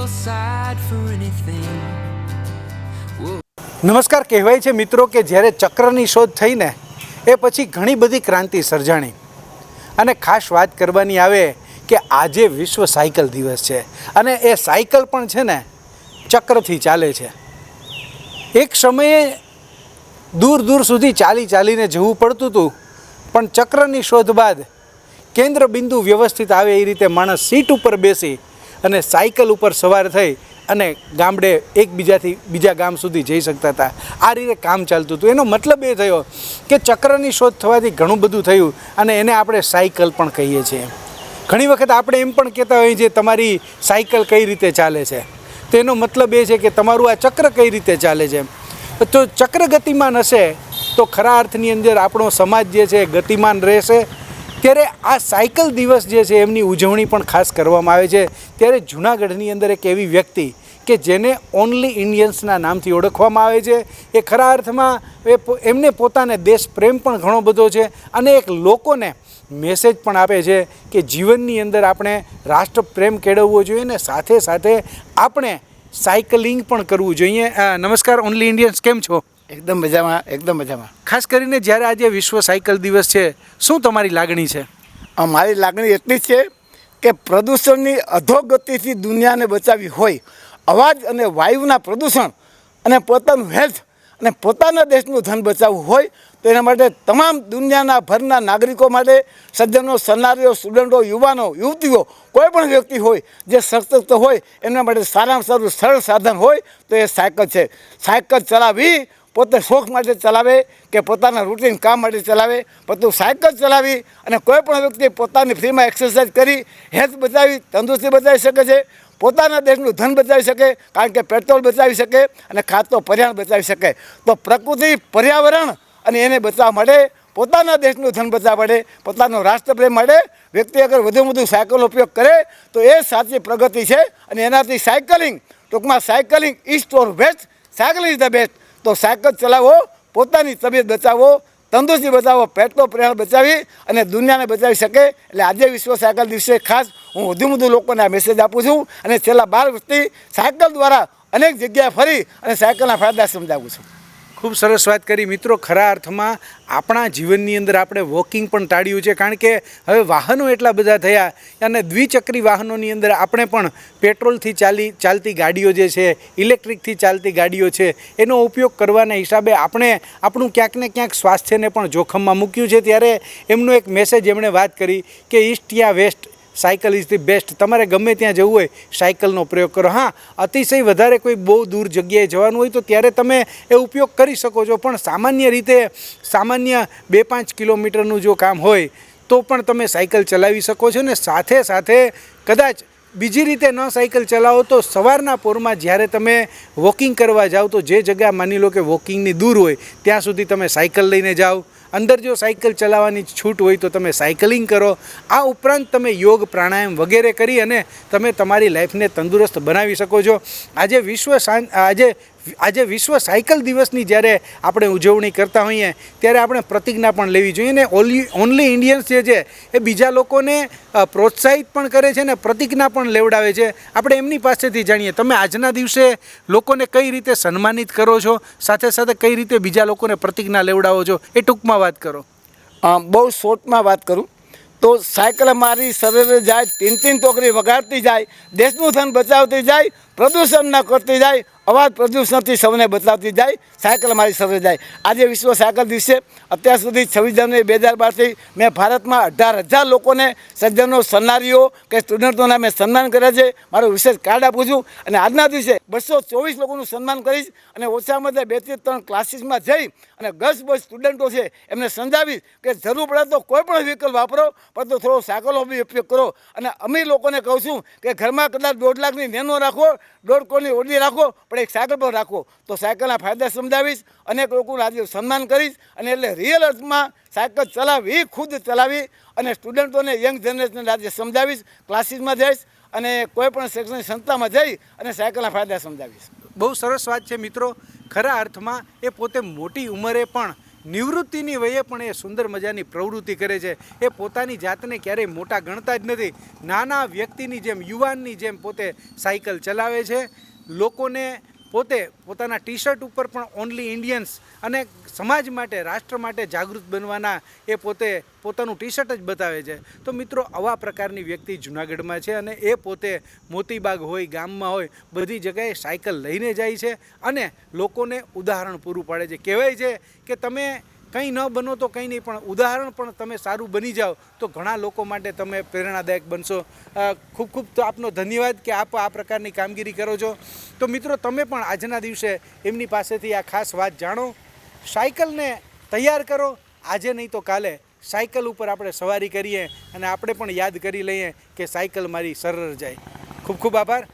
your side for anything. Whoa. નમસ્કાર. કહેવાય છે મિત્રો કે જ્યારે ચક્રની શોધ થઈને એ પછી ઘણી બધી ક્રાંતિ સર્જાણી. અને ખાસ વાત કરવાની આવે કે આજે વિશ્વ સાયકલ દિવસ છે અને એ સાયકલ પણ છે ને ચક્રથી ચાલે છે. એક સમયે દૂર દૂર સુધી ચાલીને જવું પડતું હતું, પણ ચક્રની શોધ બાદ કેન્દ્ર બિંદુ વ્યવસ્થિત આવે એ રીતે માણસ સીટ ઉપર બેસી અને સાયકલ ઉપર સવાર થઈ અને ગામડે એકબીજાથી બીજા ગામ સુધી જઈ શકતા હતા. આ રીતે કામ ચાલતું હતું. એનો મતલબ એ થયો કે ચક્રની શોધ થવાથી ઘણું બધું થયું અને એને આપણે સાયકલ પણ કહીએ છીએ. ઘણી વખત આપણે એમ પણ કહેતા હોઈએ છીએ તમારી સાયકલ કઈ રીતે ચાલે છે. તો એનો મતલબ એ છે કે તમારું આ ચક્ર કઈ રીતે ચાલે છે. તો ચક્ર ગતિમાન હશે તો ખરા અર્થની અંદર આપણો સમાજ જે છે ગતિમાન રહેશે. ત્યારે આ સાયકલ દિવસ જે છે એમની ઉજવણી પણ ખાસ કરવામાં આવે છે. ત્યારે જૂનાગઢની અંદર એક એવી વ્યક્તિ કે જેને ઓનલી ઇન્ડિયન્સના નામથી ઓળખવામાં આવે છે. એ ખરા અર્થમાં એમને પોતાને દેશ પ્રેમ પણ ઘણો બધો છે અને એક લોકોને મેસેજ પણ આપે છે કે જીવનની અંદર આપણે રાષ્ટ્ર પ્રેમ કેળવવો જોઈએ ને સાથે સાથે આપણે સાયકલિંગ પણ કરવું જોઈએ. નમસ્કાર ઓનલી ઇન્ડિયન્સ, કેમ છો? એકદમ મજામાં, એકદમ મજામાં. ખાસ કરીને જ્યારે આજે વિશ્વ સાયકલ દિવસ છે, શું તમારી લાગણી છે? મારી લાગણી એટલી જ છે કે પ્રદૂષણની અધોગતિથી દુનિયાને બચાવવી હોય, અવાજ અને વાયુના પ્રદૂષણ અને પોતાનું હેલ્થ અને પોતાના દેશનું ધન બચાવવું હોય તો એના માટે તમામ દુનિયાના ભરના નાગરિકો માટે, સજ્જનો, સન્નારીઓ, સ્ટુડન્ટો, યુવાનો, યુવતીઓ, કોઈ પણ વ્યક્તિ હોય જે સશક્ત હોય એમના માટે સારામાં સારું સરળ સાધન હોય તો એ સાયકલ છે. સાયકલ ચલાવવી પોતે શોખ માટે ચલાવે કે પોતાના રૂટીન કામ માટે ચલાવે, પરંતુ સાયકલ ચલાવી અને કોઈ પણ વ્યક્તિ પોતાની ફ્રીમાં એક્સરસાઇઝ કરી હેલ્થ બચાવી, તંદુરસ્તી બચાવી શકે છે, પોતાના દેશનું ધન બચાવી શકે, કારણ કે પેટ્રોલ બચાવી શકે અને ખાતો પર્યાવરણ બચાવી શકે. તો પ્રકૃતિ, પર્યાવરણ અને એને બચાવવા માટે, પોતાના દેશનું ધન બચાવવા માટે, પોતાનો રાષ્ટ્રપ્રેમ માટે વ્યક્તિ અગર વધુ સાયકલનો ઉપયોગ કરે તો એ સાચી પ્રગતિ છે. અને એનાથી સાયકલિંગ, ટૂંકમાં cycling is four best, cycle is the best. તો સાયકલ ચલાવો, પોતાની તબિયત બચાવો, તંદુરસ્તી બચાવો, પેટ્રોલ પર્યાવરણ બચાવી અને દુનિયાને બચાવી શકે. એટલે આજે વિશ્વ સાયકલ દિવસે ખાસ હું વધુ લોકોને આ મેસેજ આપું છું અને છેલ્લા 12 વર્ષથી સાયકલ દ્વારા અનેક જગ્યાએ ફરી અને સાયકલના ફાયદા સમજાવું છું. ખૂબ સરસ વાત કરી મિત્રો. ખરા અર્થમાં આપણા જીવનની અંદર આપણે વોકિંગ પણ ટાળ્યું છે, કારણ કે હવે વાહનો એટલા બધા થયા અને દ્વિચક્રી વાહનોની અંદર આપણે પણ પેટ્રોલથી ચાલતી ગાડીઓ જે છે, ઇલેક્ટ્રિકથી ચાલતી ગાડીઓ છે, એનો ઉપયોગ કરવાના હિસાબે આપણે આપણું ક્યાંક ને ક્યાંક સ્વાસ્થ્યને પણ જોખમમાં મૂક્યું છે. ત્યારે એમનો એક મેસેજ એમણે વાત કરી કે ઈસ્ટ યા west, cycle is the best. તમારે ગમે ત્યાં જવું હોય સાયકલનો પ્રયોગ કરો. હા, અતિશય વધારે કોઈ બહુ દૂર જગ્યાએ જવાનું હોય તો ત્યારે તમે એ ઉપયોગ કરી શકો છો, પણ સામાન્ય રીતે 2-5 કિલોમીટરનું જો કામ હોય તો પણ તમે સાયકલ ચલાવી શકો છો. ને સાથે સાથે કદાચ બીજી રીતે ન સાયકલ ચલાવો તો સવારના પોરમાં જ્યારે તમે વોકિંગ કરવા જાઓ તો જે જગ્યા માની લો કે વોકિંગની દૂર હોય ત્યાં સુધી તમે સાયકલ લઈને જાઓ. અંદર જો સાયકલ ચલાવવાની છૂટ હોય તો તમે સાયકલિંગ કરો. આ ઉપરાંત તમે યોગ, પ્રાણાયામ વગેરે કરી અને તમે તમારી લાઈફને તંદુરસ્ત બનાવી શકો છો. આજે વિશ્વ સાયકલ દિવસની જ્યારે આપણે ઉજવણી કરતા હોઈએ ત્યારે આપણે પ્રતિજ્ઞા પણ લેવી જોઈએ ને ઓનલી ઇન્ડિયન્સ જે છે એ બીજા લોકોને પ્રોત્સાહિત પણ કરે છે ને પ્રતિજ્ઞા પણ લેવડાવે છે. આપણે એમની પાસેથી જાણીએ, તમે આજના દિવસે લોકોને કઈ રીતે સન્માનિત કરો છો, સાથે સાથે કઈ રીતે બીજા લોકોને પ્રતિજ્ઞા લેવડાવો છો, એ ટૂંકમાં વાત કરો. બહુ શોર્ટમાં વાત કરું તો સાયકલ મારી શરીરે જાય, ટીન ટોકરી વગાડતી જાય, દેશનું ધન બચાવતી જાય, પ્રદૂષણ ન કરતી જાય, અવાજ પ્રદૂષણથી સૌને બચાવતી જાય, સાયકલ મારી શરીરે જાય. આજે વિશ્વ સાયકલ દિવસે અત્યાર સુધી 26 જાન્યુઆરી 2012થી મેં ભારતમાં 18,000 લોકોને, સજ્જનો, સન્નારીઓ કે સ્ટુડન્ટોના મેં સન્માન કર્યા છે. મારું વિશેષ કાર્ડ આપું છું અને આજના દિવસે 224 લોકોનું સન્માન કરીશ અને ઓછામાં ઓછા 2 થી 3 ક્લાસીસમાં જઈ અને ગર્લ્સ બોય સ્ટુડન્ટો છે એમને સમજાવીશ કે જરૂર પડે તો કોઈ પણ વ્હીકલ વાપરો, પરંતુ થોડો સાયકલનો બી ઉપયોગ કરો. અને અમીર લોકોને કહું છું કે ઘરમાં કદાચ 1.5 લાખની નેનો રાખો, 1.5 કરોડની ઓડી રાખો, પણ એક સાયકલ પર રાખો. તો સાયકલના ફાયદા સમજાવીશ, અનેક લોકોનું આજે સન્માન કરીશ. અને એટલે રિયલ અર્થમાં સાયકલ ચલાવવી, ખુદ ચલાવી અને સ્ટુડન્ટોને, યંગ જનરેશનને આજે સમજાવીશ. ક્લાસીસમાં જઈશ અને કોઈ પણ શૈક્ષણિક સંસ્થામાં જઈ અને સાયકલના ફાયદા સમજાવીશ. બહુ સરસ વાત છે મિત્રો. ખરા અર્થમાં એ પોતે મોટી ઉંમરે પણ નિવૃત્તિની વયે પણ એ સુંદર મજાની પ્રવૃત્તિ કરે છે. એ પોતાની જાતને ક્યારેય મોટા ગણતા જ નથી. નાના વ્યક્તિની જેમ, યુવાનની જેમ પોતે સાયકલ ચલાવે છે. લોકોને પોતે પોતાના ટી શર્ટ ઉપર પણ ઓનલી ઇન્ડિયન્સ અને સમાજ માટે, રાષ્ટ્ર માટે જાગૃત બનવાના એ પોતે પોતાનું ટી શર્ટ જ બતાવે છે. તો મિત્રો, આવા પ્રકારની વ્યક્તિ જૂનાગઢમાં છે અને એ પોતે મોતીબાગ હોય, ગામમાં હોય, બધી જગ્યાએ સાયકલ લઈને જાય છે અને લોકોને ઉદાહરણ પૂરું પાડે છે. કહેવાય છે કે તમે કંઈ ન બનો તો કંઈ નહીં, પણ ઉદાહરણ પણ તમે સારું બની જાઓ તો ઘણા લોકો માટે તમે પ્રેરણાદાયક બનશો. ખૂબ ખૂબ તો આપનો ધન્યવાદ કે આપ આ પ્રકારની કામગીરી કરો છો. તો મિત્રો, તમે પણ આજના દિવસે એમની પાસેથી આ ખાસ વાત જાણો. સાયકલને તૈયાર કરો, આજે નહીં તો કાલે સાયકલ ઉપર આપણે સવારી કરીએ અને આપણે પણ યાદ કરી લઈએ કે સાયકલ મારી સરળ જાય. ખૂબ ખૂબ આભાર.